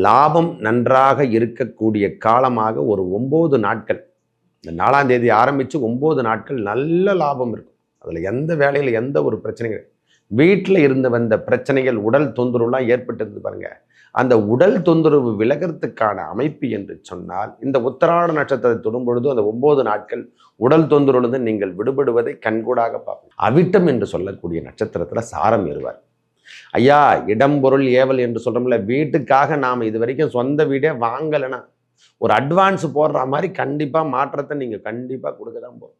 லாபம் நன்றாக இருக்கக்கூடிய காலமாக ஒரு 9 நாட்கள், இந்த 4ஆம் தேதி ஆரம்பித்து 9 நாட்கள் நல்ல லாபம் இருக்கும். அதில் எந்த வேலையில் எந்த ஒரு பிரச்சனைகள், வீட்டில் இருந்து வந்த பிரச்சனைகள், உடல் தொந்தரவுலாம் ஏற்பட்டிருந்து பாருங்க, அந்த உடல் தொந்தரவு விலகிறதுக்கான அமைப்பு என்று சொன்னால் இந்த உத்திராட நட்சத்திரத்தை தொடும் பொழுது அந்த 9 நாட்கள் உடல் தொந்தரவுலேருந்து நீங்கள் விடுபடுவதை கண்கூடாக பார்ப்போம். அவிட்டம் என்று சொல்லக்கூடிய நட்சத்திரத்தில் சாரம் ஏறுவார். ஐயா, இடம் பொருள் ஏவல் என்று சொல்கிறோம்ல, வீட்டுக்காக நாம் இது வரைக்கும் சொந்த வீடே வாங்கலைன்னா ஒரு அட்வான்ஸ் போடுற மாதிரி கண்டிப்பாக மாற்றத்தை நீங்கள் கண்டிப்பாக கொடுக்க தான் போகும்.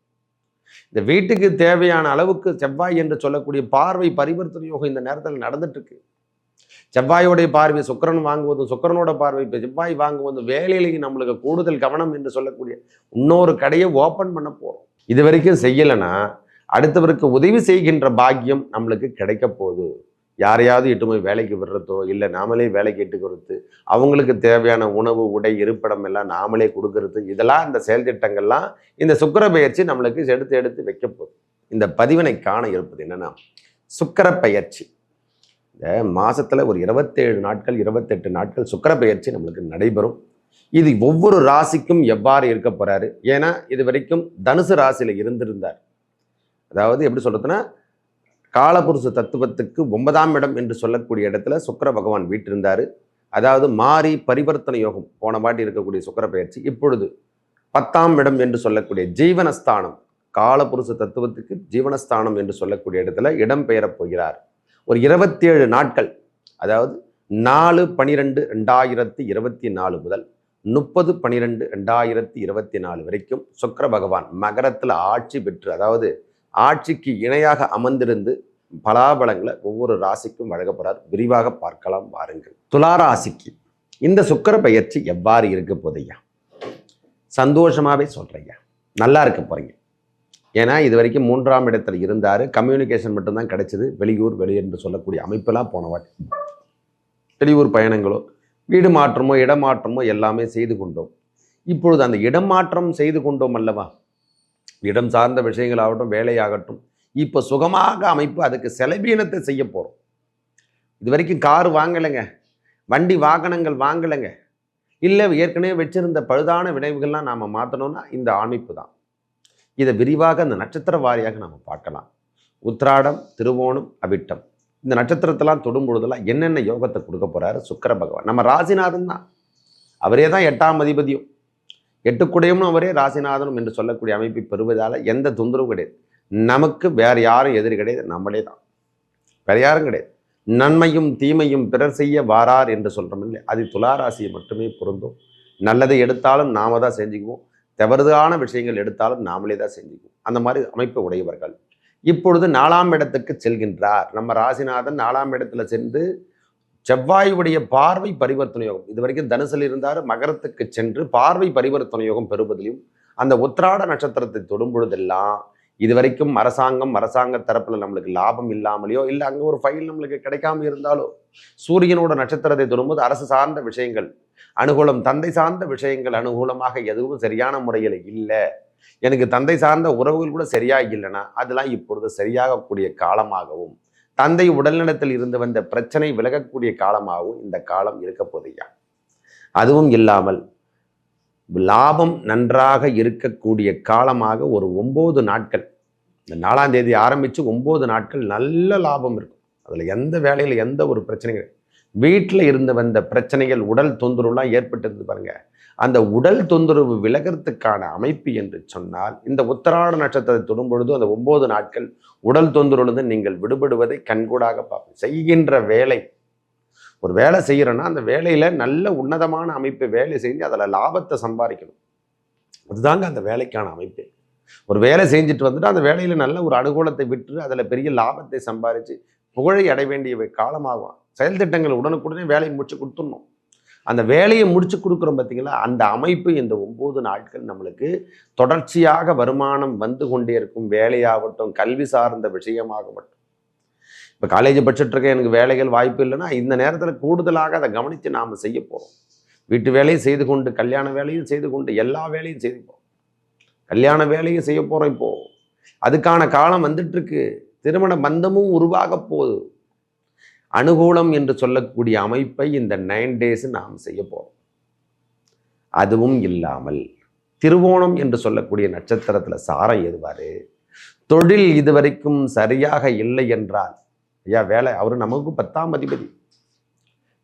இந்த வீட்டுக்கு தேவையான அளவுக்கு செவ்வாய் என்று சொல்லக்கூடிய பார்வை பரிவர்த்தனை யோகம் இந்த நேரத்தில் நடந்துட்டு இருக்கு. செவ்வாயோடைய பார்வை சுக்கிரன் வாங்குவதும், சுக்கிரனோட பார்வை இப்போ செவ்வாய் வாங்குவதும், வேலையிலேயே நம்மளுக்கு கூடுதல் கவனம் என்று சொல்லக்கூடிய இன்னொரு கடையை ஓப்பன் பண்ண போகிறோம். இது வரைக்கும் செய்யலைன்னா அடுத்தவருக்கு உதவி செய்கின்ற பாக்கியம் நம்மளுக்கு கிடைக்க போகுது. யாரையாவது இட்டு போய் வேலைக்கு விடுறதோ, இல்லை நாமளே வேலைக்கு இட்டு கொடுத்து அவங்களுக்கு தேவையான உணவு, உடை, இருப்பிடம் எல்லாம் நாமளே கொடுக்கறது, இதெல்லாம் இந்த செயல் திட்டங்கள்லாம் இந்த சுக்கிர பயிற்சி நம்மளுக்கு எடுத்து எடுத்து வைக்க போகுது. இந்த பதிவினை காண இருப்பது என்னன்னா, சுக்கிர பயிற்சி இந்த மாசத்துல ஒரு 27 நாட்கள் 28 நாட்கள் சுக்கிர பயிற்சி நம்மளுக்கு நடைபெறும். இது ஒவ்வொரு ராசிக்கும் எவ்வாறு இருக்க போறாரு, ஏன்னா இது வரைக்கும் தனுசு ராசியில இருந்திருந்தார். அதாவது எப்படி சொல்றதுன்னா, காலபுருஷ தத்துவத்துக்கு 9ஆம் இடம் என்று சொல்லக்கூடிய இடத்துல சுக்கிர பகவான் வீட்டிருந்தார். அதாவது மாறி பரிவர்த்தனை யோகம் போன வாட்டி இருக்கக்கூடிய சுக்கிர பயிற்சி இப்பொழுது 10ஆம் இடம் என்று சொல்லக்கூடிய ஜீவனஸ்தானம், காலபுருஷ தத்துவத்துக்கு ஜீவனஸ்தானம் என்று சொல்லக்கூடிய இடத்துல இடம் பெயரப் போகிறார். ஒரு 27 நாட்கள், அதாவது 4/12/2024 முதல் 30/12/2024 வரைக்கும் சுக்கிர பகவான் மகரத்தில் ஆட்சி பெற்று, அதாவது ஆட்சிக்கு இணையாக அமர்ந்திருந்து பலாபலங்களை ஒவ்வொரு ராசிக்கும் வழங்க போறார். விரிவாக பார்க்கலாம் வாருங்கள். துலா ராசிக்கு இந்த சுக்கிர பயிற்சி எவ்வாறு இருக்க போதையா? சந்தோஷமாவே சொல்றையா, நல்லா இருக்க போறீங்க. ஏன்னா இது வரைக்கும் 3ஆம் இடத்துல இருந்தார், கம்யூனிகேஷன் மட்டும்தான் கிடைச்சது. வெளியூர் வெளியூர் என்று சொல்லக்கூடிய அமைப்பெல்லாம் போன வாட்டி வெளியூர் பயணங்களோ, வீடு மாற்றமோ, இடமாற்றமோ எல்லாமே செய்து கொண்டோம். இப்பொழுது அந்த இடமாற்றம் செய்து கொண்டோம் அல்லவா, இடம் சார்ந்த விஷயங்களாகட்டும், வேலையாகட்டும், இப்போ சுகமாக அமைப்பு, அதுக்கு செலவீனத்தை செய்ய போகிறோம். இது வரைக்கும் கார் வாங்கலைங்க, வண்டி வாகனங்கள் வாங்கலைங்க, இல்லை ஏற்கனவே வச்சிருந்த பழுதான விளைவுகள்லாம் நாம் மாற்றணும்னா இந்த அமைப்பு தான். இதை விரிவாக அந்த நட்சத்திர வாரியாக நாம் பார்க்கலாம். உத்திராடம், திருவோணம், அவிட்டம், இந்த நட்சத்திரத்தெல்லாம் தொடும் பொழுதெல்லாம் என்னென்ன யோகத்தை கொடுக்க போகிறாரு சுக்கிர பகவான். நம்ம ராசிநாதன் தான், அவரே தான் 8ஆம் அதிபதியும், 8 அவரே ராசிநாதனும் என்று சொல்லக்கூடிய அமைப்பை பெறுவதால் எந்த தொந்தரவும் கிடையாது. நமக்கு வேறு யாரும் எதிரி கிடையாது, நம்மளே தான், வேறு யாரும் கிடையாது. நன்மையும் தீமையும் பிறர் செய்ய வாரார் என்று சொல்கிறோம் இல்லை, அது துளாராசியை மட்டுமே பொருந்தும். நல்லதை எடுத்தாலும் நாம தான் செஞ்சுக்குவோம், தவறுதான விஷயங்கள் எடுத்தாலும் நாமளே தான் செஞ்சுக்குவோம். அந்த மாதிரி அமைப்பை உடையவர்கள். இப்பொழுது 4ஆம் இடத்துக்கு செல்கின்றார் நம்ம ராசிநாதன். 4ஆம் இடத்துல சென்று செவ்வாயுடைய பார்வை பரிவர்த்தனை யோகம், இது வரைக்கும் தனுசில் இருந்தார், மகரத்துக்கு சென்று பார்வை பரிவர்த்தனை யோகம் பெறுவதிலும், அந்த உத்திராட நட்சத்திரத்தை தொடும் பொழுதெல்லாம் இது வரைக்கும் அரசாங்க தரப்பில் நம்மளுக்கு லாபம் இல்லாமலையோ, இல்லை அங்கே ஒரு ஃபைல் நம்மளுக்கு கிடைக்காம இருந்தாலோ, சூரியனோட நட்சத்திரத்தை தொடும்போது அரசு சார்ந்த விஷயங்கள் அனுகூலம், தந்தை சார்ந்த விஷயங்கள் அனுகூலமாக எதுவும் சரியான முறையில் இல்லை, எனக்கு தந்தை சார்ந்த உறவுகள் கூட சரியாக இல்லைன்னா அதெல்லாம் இப்பொழுது சரியாகக்கூடிய காலமாகவும், தந்தை உடல்நலத்தில் இருந்து வந்த பிரச்சனை விலகக்கூடிய காலமாகவும் இந்த காலம் இருக்க போதையா. அதுவும் இல்லாமல் லாபம் நன்றாக இருக்கக்கூடிய காலமாக ஒரு 9 நாட்கள், இந்த 4ஆம் தேதி ஆரம்பித்து 9 நாட்கள் நல்ல லாபம் இருக்கும். அதில் எந்த வேலையில் எந்த ஒரு பிரச்சனைகள், வீட்டில் இருந்து வந்த பிரச்சனைகள், உடல் தொந்தரவுலாம் ஏற்பட்டிருந்து பாருங்க, அந்த உடல் தொந்தரவு விலகிறதுக்கான அமைப்பு என்று சொன்னால் இந்த உத்திராட நட்சத்திரத்தை தொடும் பொழுது அந்த 9 நாட்கள் உடல் தொந்தரவுலேருந்து நீங்கள் விடுபடுவதை கண்கூடாக பார்ப்போம். செய்கின்ற வேலை, ஒரு வேலை செய்கிறோன்னா அந்த வேலையில் நல்ல உன்னதமான அமைப்பை வேலை செஞ்சு அதில் லாபத்தை சம்பாதிக்கணும். அதுதாங்க அந்த வேலைக்கான அமைப்பு. ஒரு வேலை செஞ்சுட்டு வந்துட்டு அந்த வேலையில் நல்ல ஒரு அனுகூலத்தை விட்டு அதில் பெரிய லாபத்தை சம்பாதிச்சு புகழை அடைய வேண்டிய காலமாகும். செயல் திட்டங்கள் உடனுக்குடனே வேலையை முடிச்சு கொடுத்துடணும். அந்த வேலையை முடிச்சு கொடுக்குறோம் பார்த்தீங்களா, அந்த அமைப்பு இந்த 9 நாட்கள் நம்மளுக்கு தொடர்ச்சியாக வருமானம் வந்து கொண்டே இருக்கும். வேலையாகட்டும், கல்வி சார்ந்த விஷயமாகட்டும். இப்போ காலேஜ் படிச்சுட்டு இருக்க, எனக்கு வேலைகள் வாய்ப்பு இல்லைன்னா இந்த நேரத்தில் கூடுதலாக அதை கவனித்து நாம் செய்ய போகிறோம். வீட்டு வேலையும் செய்து கொண்டு, கல்யாண வேலையும் செய்து கொண்டு, எல்லா வேலையும் செய்து போகிறோம். கல்யாண வேலையும் செய்ய போகிறோம். இப்போது அதுக்கான காலம் வந்துட்டுருக்கு. திருமண பந்தமும் உருவாக போகுது. அனுகூலம் என்று சொல்லக்கூடிய அமைப்பை இந்த 9 days நாம் செய்ய போறோம். அதுவும் இல்லாமல் திருவோணம் என்று சொல்லக்கூடிய நட்சத்திரத்துல சாரம் ஏறுவாரு. தொழில் இதுவரைக்கும் சரியாக இல்லை என்றால், ஐயா வேலை, அவரு நமக்கு 10ஆம் அதிபதி,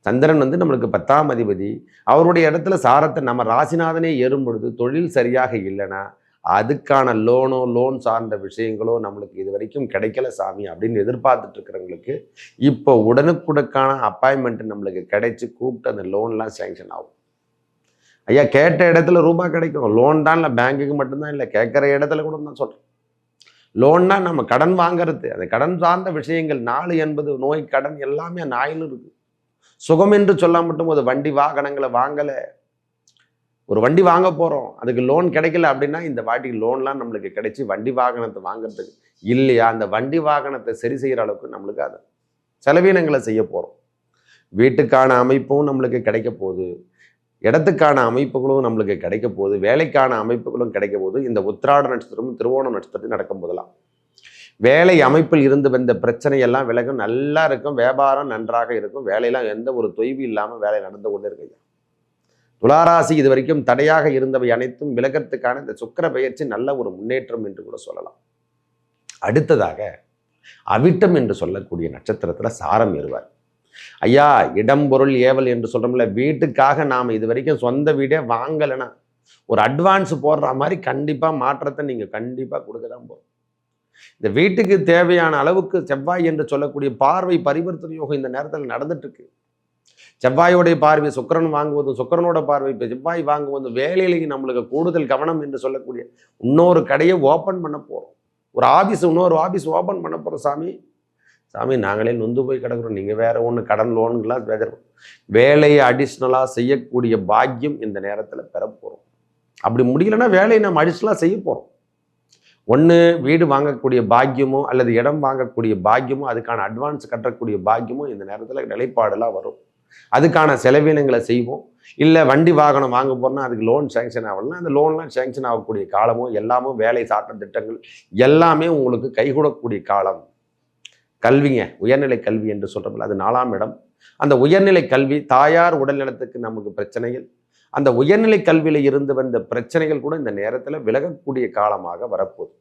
சந்திரன் நம்மளுக்கு 10ஆம் அதிபதி, அவருடைய இடத்துல சாரத்தை நம்ம ராசிநாதனே ஏறும் பொழுது தொழில் சரியாக இல்லைன்னா அதுக்கான லோன் சார்ந்த விஷயங்களோ நம்மளுக்கு இது வரைக்கும் கிடைக்கல சாமி அப்படின்னு எதிர்பார்த்துட்டு இருக்கிறவங்களுக்கு இப்போ உடனுக்குடக்கான அப்பாயின்மெண்ட் நம்மளுக்கு கிடைச்சி கூப்பிட்டு அந்த லோன்லாம் சேங்ஷன் ஆகும். ஐயா கேட்ட இடத்துல ரூபாய் கிடைக்கும். லோன் தான் இல்லை, பேங்குக்கு மட்டும்தான் இல்லை, கேட்குற இடத்துல கூட நான் சொல்கிறேன். லோன்னா நம்ம கடன் வாங்கிறது, அந்த கடன் சார்ந்த விஷயங்கள் 4 என்பது நோய் கடன் எல்லாமே நாயிலும் இருக்குது. சுகம் என்று சொல்ல மட்டும் ஒரு வண்டி வாகனங்களை வாங்கலை, ஒரு வண்டி வாங்க போகிறோம், அதுக்கு லோன் கிடைக்கல அப்படின்னா இந்த வாட்டி லோன்லாம் நம்மளுக்கு கிடைச்சி வண்டி வாகனத்தை வாங்குறதுக்கு இல்லையா, அந்த வண்டி வாகனத்தை சரி செய்கிற அளவுக்கு நம்மளுக்கு அதை செலவீனங்களை செய்ய போகிறோம். வீட்டுக்கான அமைப்பும் நம்மளுக்கு கிடைக்க போகுது, இடத்துக்கான அமைப்புகளும் நம்மளுக்கு கிடைக்க போகுது, வேலைக்கான அமைப்புகளும் கிடைக்க போகுது. இந்த உத்திராட நட்சத்திரமும் திருவோண நட்சத்திரத்தையும் நடக்கும் போதெல்லாம் வேலை அமைப்பில் இருந்து வந்த பிரச்சனையெல்லாம் விலகும், நல்லா இருக்கும், வியாபாரம் நன்றாக இருக்கும், வேலையெல்லாம் எந்த ஒரு தொய்வு இல்லாமல் வேலை நடந்து கொண்டு இருக்கு. துளாராசி இது வரைக்கும் தடையாக இருந்தவை அனைத்தும் விலகத்துக்கான இந்த சுக்கிர பெயர்ச்சி நல்ல ஒரு முன்னேற்றம் என்று கூட சொல்லலாம். அடுத்ததாக அவிட்டம் என்று சொல்லக்கூடிய நட்சத்திரத்துல சாரம் ஏறுவார். ஐயா இடம் பொருள் ஏவல் என்று சொல்றோம்ல, வீட்டுக்காக நாம் இது வரைக்கும் சொந்த வீடே வாங்கலைன்னா ஒரு அட்வான்ஸ் போடுற மாதிரி கண்டிப்பா மாற்றத்தை நீங்க கண்டிப்பா கொடுக்க தான் போகும். இந்த வீட்டுக்கு தேவையான அளவுக்கு செவ்வாய் என்று சொல்லக்கூடிய பார்வை பரிவர்த்தனை யோகம் இந்த நேரத்தில் நடந்துட்டு இருக்கு. செவ்வாயோடைய பார்வை சுக்கிரன் வாங்குவதும், சுக்கிரனோட பார்வை இப்போ செவ்வாய் வாங்குவதும், வேலையிலேயே நம்மளுக்கு கூடுதல் கவனம் என்று சொல்லக்கூடிய இன்னொரு கடையை ஓப்பன் பண்ண போகிறோம், ஒரு ஆஃபீஸ் இன்னொரு ஆஃபீஸ் ஓப்பன் பண்ண போகிறோம். சாமி நாங்களே நொந்து போய் கிடக்குறோம், நீங்கள் வேற ஒன்று கடன் லோனுங்களாம் பேசுகிறோம். வேலையை அடிஷ்னலாக செய்யக்கூடிய பாக்கியம் இந்த நேரத்தில் பெற போகிறோம். அப்படி முடியலன்னா வேலையை நம்ம அடிஷ்னலாக செய்ய போகிறோம். ஒன்று வீடு வாங்கக்கூடிய பாக்கியமோ அல்லது இடம் வாங்கக்கூடிய பாக்கியமோ அதுக்கான அட்வான்ஸ் கட்டக்கூடிய பாக்கியமோ இந்த நேரத்தில் நிலைப்பாடெல்லாம் வரும். அதுக்கான செலவினங்களை செய்வோம். இல்லை வண்டி வாகனம் வாங்க போறோம்னா அதுக்கு லோன் சேங்ஷன் ஆகலைன்னா அந்த லோன்லாம் சேங்ஷன் ஆகக்கூடிய காலமும் எல்லாமும் வேலை சார்ந்த திட்டங்கள் எல்லாமே உங்களுக்கு கைகூடக்கூடிய காலம். கல்விங்க, உயர்நிலை கல்வி என்று சொல்கிறோம்ல, அது 4ஆம் இடம். அந்த உயர்நிலை கல்வி, தாயார் உடல்நலத்துக்கு நமக்கு பிரச்சனைகள், அந்த உயர்நிலை கல்வியில் இருந்து வந்த பிரச்சனைகள் கூட இந்த நேரத்தில் விலகக்கூடிய காலமாக வரப்போகுது.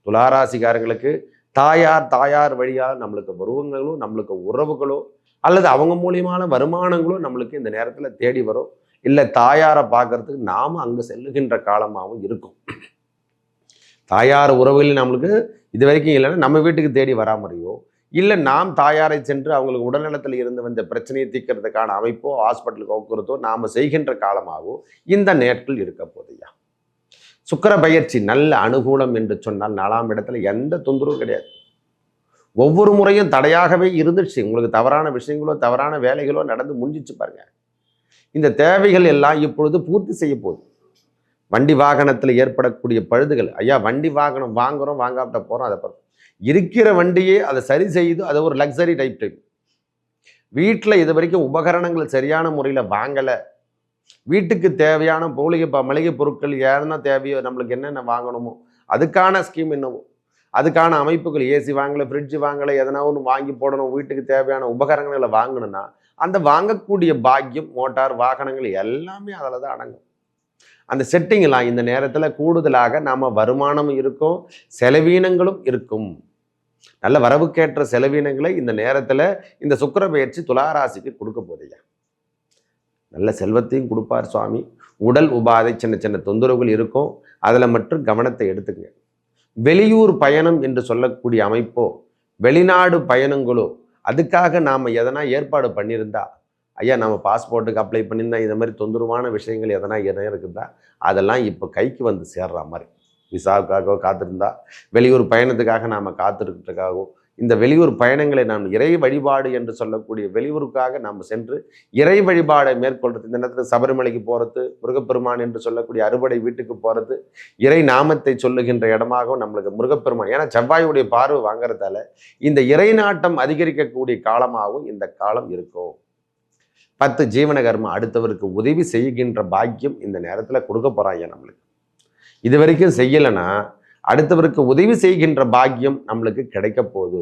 துளாராசிக்காரங்களுக்கு தாயார் வழியாக நம்மளுக்கு வருவங்களோ, நம்மளுக்கு உறவுகளோ அல்லது அவங்க மூலியமான வருமானங்களோ நம்மளுக்கு இந்த நேரத்தில் தேடி வரும். இல்லை தாயாரை பார்க்கறதுக்கு நாம் அங்கே செல்லுகின்ற காலமாகவும் இருக்கும். தாயார் உறவுகளில் நம்மளுக்கு இது வரைக்கும் இல்லைன்னா நம்ம வீட்டுக்கு தேடி வராமறையோ, இல்லை நாம் தாயாரை சென்று அவங்களுக்கு உடல்நலத்தில் இருந்து வந்த பிரச்சனையை தீர்க்கிறதுக்கான அமைப்போ ஹாஸ்பிட்டலுக்கு போக்குவரத்தோ நாம் செய்கின்ற காலமாகவோ இந்த நேரத்தில் இருக்க போதையா. சுக்கிர பயிற்சி நல்ல அனுகூலம் என்று சொன்னால் 4ஆம் இடத்துல எந்த தொந்தரவும் கிடையாது. ஒவ்வொரு முறையும் தடையாகவே இருந்துச்சு. உங்களுக்கு தவறான விஷயங்களோ தவறான வேலைகளோ நடந்து முடிஞ்சிச்சு பாருங்க. இந்த தேவைகள் எல்லாம் இப்பொழுது பூர்த்தி செய்ய போகுது. வண்டி வாகனத்தில் ஏற்படக்கூடிய பழுதுகள், ஐயா வண்டி வாகனம் வாங்குறோம் வாங்காட்ட போகிறோம், அதை பார்த்து இருக்கிற வண்டியே அதை சரி செய்து அதை ஒரு லக்ஸரி டைப். வீட்டில் இது வரைக்கும் உபகரணங்கள் சரியான முறையில் வாங்கலை, வீட்டுக்கு தேவையான மளிகை பொருட்கள் ஏன்னா தேவையோ, நம்மளுக்கு என்னென்ன வாங்கணுமோ அதுக்கான ஸ்கீம் என்னவோ அதுக்கான அமைப்புகள், ஏசி வாங்கலை, ஃப்ரிட்ஜ் வாங்கலை, எதனா ஒன்று வாங்கி போடணும், வீட்டுக்கு தேவையான உபகரணங்களை வாங்கணும்னா அந்த வாங்கக்கூடிய பாக்கியம் மோட்டார் வாகனங்கள் எல்லாமே அதில் தான் அடங்கும். அந்த செட்டிங்லாம் இந்த நேரத்தில் கூடுதலாக நாம் வருமானம் இருக்கும், செலவீனங்களும் இருக்கும். நல்ல வரவுக்கேற்ற செலவீனங்களை இந்த நேரத்தில் இந்த சுக்கிர பெயர்ச்சி துளாராசிக்கு கொடுக்க போதையா. நல்ல செல்வத்தையும் கொடுப்பார் சுவாமி. உடல் உபாதை சின்ன சின்ன தொந்தரவுகள் இருக்கும், அதில் மட்டும் கவனத்தை எடுத்துக்கங்க. வெளியூர் பயணம் என்று சொல்லக்கூடிய அமைப்போ வெளிநாடு பயணங்களோ அதுக்காக நாம் எதனா ஏற்பாடு பண்ணியிருந்தா, ஐயா நம்ம பாஸ்போர்ட்டுக்கு அப்ளை பண்ணியிருந்தா இந்த மாதிரி தொந்தரவான விஷயங்கள் எதனா இருக்குதா, அதெல்லாம் இப்போ கைக்கு வந்து சேர்ற மாதிரி. விசாவுக்காக காத்திருந்தா, வெளியூர் பயணத்துக்காக நாம் காத்திருக்கிறதுக்காகவோ, இந்த வெளியூர் பயணங்களை நாம் இறை வழிபாடு என்று சொல்லக்கூடிய வெளியூருக்காக நாம் சென்று இறை வழிபாடை மேற்கொள்றது, இந்த நேரத்தில் சபரிமலைக்கு போகிறது, முருகப்பெருமான் என்று சொல்லக்கூடிய அறுபடை வீட்டுக்கு போகிறது, இறை நாமத்தை சொல்லுகின்ற இடமாகவும் நம்மளுக்கு முருகப்பெருமான், ஏன்னா செவ்வாயுடைய பார்வை வாங்குறதால இந்த இறை நாட்டம் அதிகரிக்கக்கூடிய காலமாகவும் இந்த காலம் இருக்கும். 10 ஜீவன கர்மம், அடுத்தவருக்கு உதவி செய்கின்ற பாக்கியம் இந்த நேரத்தில் கொடுக்க போகிறாங்க. நம்மளுக்கு இது வரைக்கும் செய்யலைன்னா அடுத்தவருக்கு உதவி செய்கின்ற பாக்கியம் நம்மளுக்கு கிடைக்க போகுது.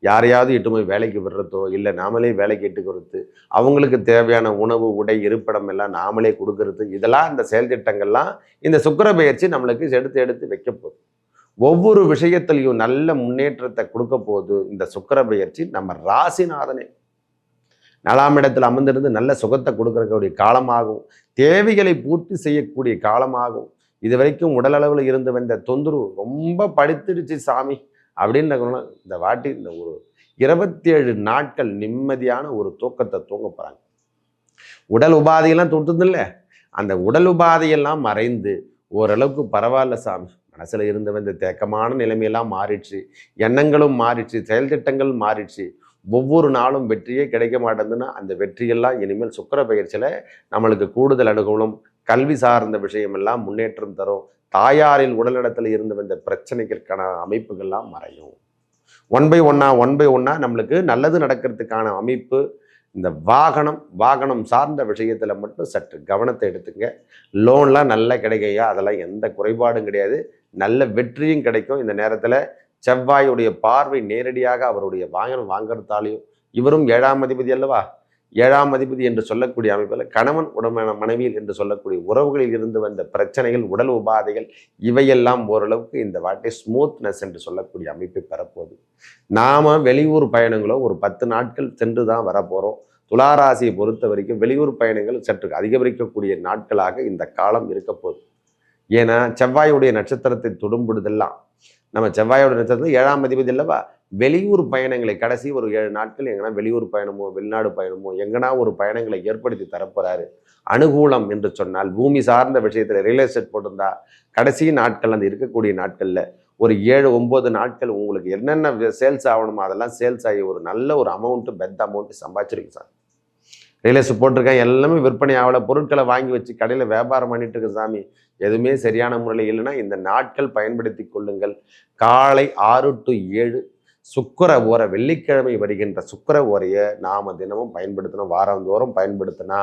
யாரையாவது இட்டு போய் வேலைக்கு விடுறதோ, இல்லை நாமளே வேலைக்கு இட்டு கொடுத்து அவங்களுக்கு தேவையான உணவு, உடை, இருப்பிடம் எல்லாம் நாமளே கொடுக்கறது, இதெல்லாம் இந்த செயல் திட்டங்கள்லாம் இந்த சுக்கிர பெயர்ச்சி நம்மளுக்கு எடுத்து எடுத்து வைக்க போகுது. ஒவ்வொரு விஷயத்திலையும் நல்ல முன்னேற்றத்தை கொடுக்க போகுது இந்த சுக்கிர பெயர்ச்சி. நம்ம ராசிநாதனே 4ஆம் இடத்தில் அமர்ந்திருந்து நல்ல சுகத்தை கொடுக்கக்கூடிய காலமாகவும், தேவைகளை பூர்த்தி செய்யக்கூடிய காலமாகவும், இது வரைக்கும் உடல் அளவில் இருந்து வந்த தொந்தரவு ரொம்ப படுத்துடுச்சு சாமி அப்படின்னு இந்த வாட்டி இந்த ஒரு 27 நாட்கள் நிம்மதியான ஒரு தூக்கத்தை தூங்க போகிறாங்க. உடல் உபாதையெல்லாம் தொட்டுது இல்லை, அந்த உடல் உபாதையெல்லாம் மறைந்து ஓரளவுக்கு பரவாயில்ல சாமி, மனசில் இருந்து வந்த தேக்கமான நிலைமையெல்லாம் மாறிடுச்சு, எண்ணங்களும் மாறிடுச்சு, செயல் திட்டங்களும் மாறிடுச்சு, ஒவ்வொரு நாளும் வெற்றியே கிடைக்க மாட்டேங்குதுன்னா அந்த வெற்றியெல்லாம் இனிமேல் சுக்கிர பெயர்ச்சியில் நம்மளுக்கு கூடுதல் அனுகூலம், கல்வி சார்ந்த விஷயமெல்லாம் முன்னேற்றம் தரும், தாயாரில் உடல்நலத்தில் இருந்து வந்த பிரச்சனைகளுக்கான அமைப்புகள்லாம் மறையும். ஒன் பை ஒன்னா நம்மளுக்கு நல்லது நடக்கிறதுக்கான அமைப்பு. இந்த வாகனம் சார்ந்த விஷயத்தில் மட்டும் சற்று கவனத்தை எடுத்துங்க. லோன்லாம் நல்லா கிடைக்கையா, அதெல்லாம் எந்த குறைபாடும் கிடையாது, நல்ல வெற்றியும் கிடைக்கும். இந்த நேரத்தில் செவ்வாயுடைய பார்வை நேரடியாக அவருடைய வாகனம் வாங்கறதாலையும், இவரும் 7ஆம் அதிபதி அல்லவா, 7ஆம் அதிபதி என்று சொல்லக்கூடிய அமைப்பில் கணவன் உடனான மனைவியில் என்று சொல்லக்கூடிய உறவுகளில் இருந்து வந்த பிரச்சனைகள், உடல் உபாதைகள் இவையெல்லாம் ஓரளவுக்கு இந்த வாட்டி ஸ்மூத்னஸ் என்று சொல்லக்கூடிய அமைப்பை பெறப்போகுது. நாம வெளியூர் பயணங்களோ ஒரு 10 நாட்கள் சென்று தான் வரப்போகிறோம். துளாராசியை பொறுத்த வரைக்கும் வெளியூர் பயணங்கள் சற்று அதிகரிக்கக்கூடிய நாட்களாக இந்த காலம் இருக்க போகுது. ஏன்னா செவ்வாயுடைய நட்சத்திரத்தை தொடும்பொழுதெல்லாம், நம்ம செவ்வாயோட நட்சத்திரம் 7ஆம் அதிபதி அல்லவா, வெளியூர் பயணங்களை கடைசி ஒரு 7 நாட்கள் எங்கன்னா வெளியூர் பயணமோ வெளிநாடு பயணமோ எங்கன்னா ஒரு பயணங்களை ஏற்படுத்தி தரப்போறாரு. அனுகூலம் என்று சொன்னால் பூமி சார்ந்த விஷயத்தில் ரியல் எஸ்டேட் போட்டிருந்தா கடைசி நாட்கள் அந்த இருக்கக்கூடிய நாட்களில் ஒரு 7-9 நாட்கள் உங்களுக்கு என்னென்ன சேல்ஸ் ஆகணுமோ அதெல்லாம் சேல்ஸ் ஆகி ஒரு நல்ல ஒரு அமௌண்ட்டு பெத்த அமௌண்ட்டு சம்பாதிச்சிருக்கு சார். ரியல் எஸ்டேட் போட்டிருக்கேன், எல்லாமே விற்பனை ஆகலை, பொருட்களை வாங்கி வச்சு கடையில் வியாபாரம் பண்ணிட்டு இருக்கு சாமி, எதுவுமே சரியான முறையில் இல்லைன்னா இந்த நாட்கள் பயன்படுத்தி கொள்ளுங்கள். காலை 6 to 7 சுக்கிர ஓரை, வெள்ளிக்கிழமை வருகின்ற சுக்கிர ஓரையை நாம் தினமும் பயன்படுத்தணும். வாரந்தோறும் பயன்படுத்தினா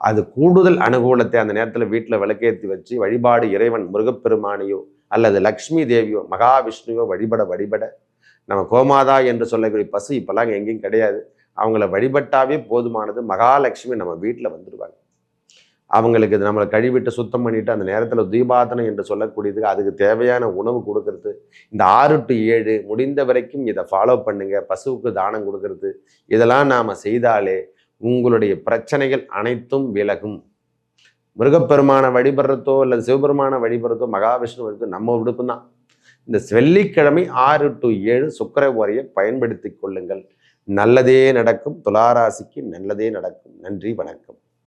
அது கூடுதல் அனுகூலத்தை அந்த நேரத்தில் வீட்டில் விளக்கேற்றி வச்சு வழிபாடு இறைவன் முருகப்பெருமானையோ அல்லது லக்ஷ்மி தேவியோ மகாவிஷ்ணுவோ வழிபட நம்ம கோமாதா என்று சொல்லக்கூடிய பசு இப்போல்லாம் எங்கேயும் கிடையாது, அவங்கள வழிபட்டாவே போதுமானது. மகாலட்சுமி நம்ம வீட்டில் வந்துடுவாங்க. அவங்களுக்கு நம்மளை கழுவிட்டு சுத்தம் பண்ணிட்டு அந்த நேரத்தில் தீபாதனை என்று சொல்லக்கூடியது, அதுக்கு தேவையான உணவு கொடுக்கறது. இந்த 6 to 7 முடிந்த வரைக்கும் இதை ஃபாலோ பண்ணுங்க. பசுவுக்கு தானம் கொடுக்கறது, இதெல்லாம் நாம் செய்தாலே உங்களுடைய பிரச்சனைகள் அனைத்தும் விலகும். முருகப்பெருமானை வழிபடுறதோ அல்லது சிவபெருமானை வழிபடுறதோ மகாவிஷ்ணு வழிபடுறதோ நம்ம விடுப்பு தான். இந்த வெள்ளிக்கிழமை 6 to 7 சுக்கிர ஓரையை பயன்படுத்தி கொள்ளுங்கள். நல்லதே நடக்கும். துளாராசிக்கு நல்லதே நடக்கும். நன்றி, வணக்கம்.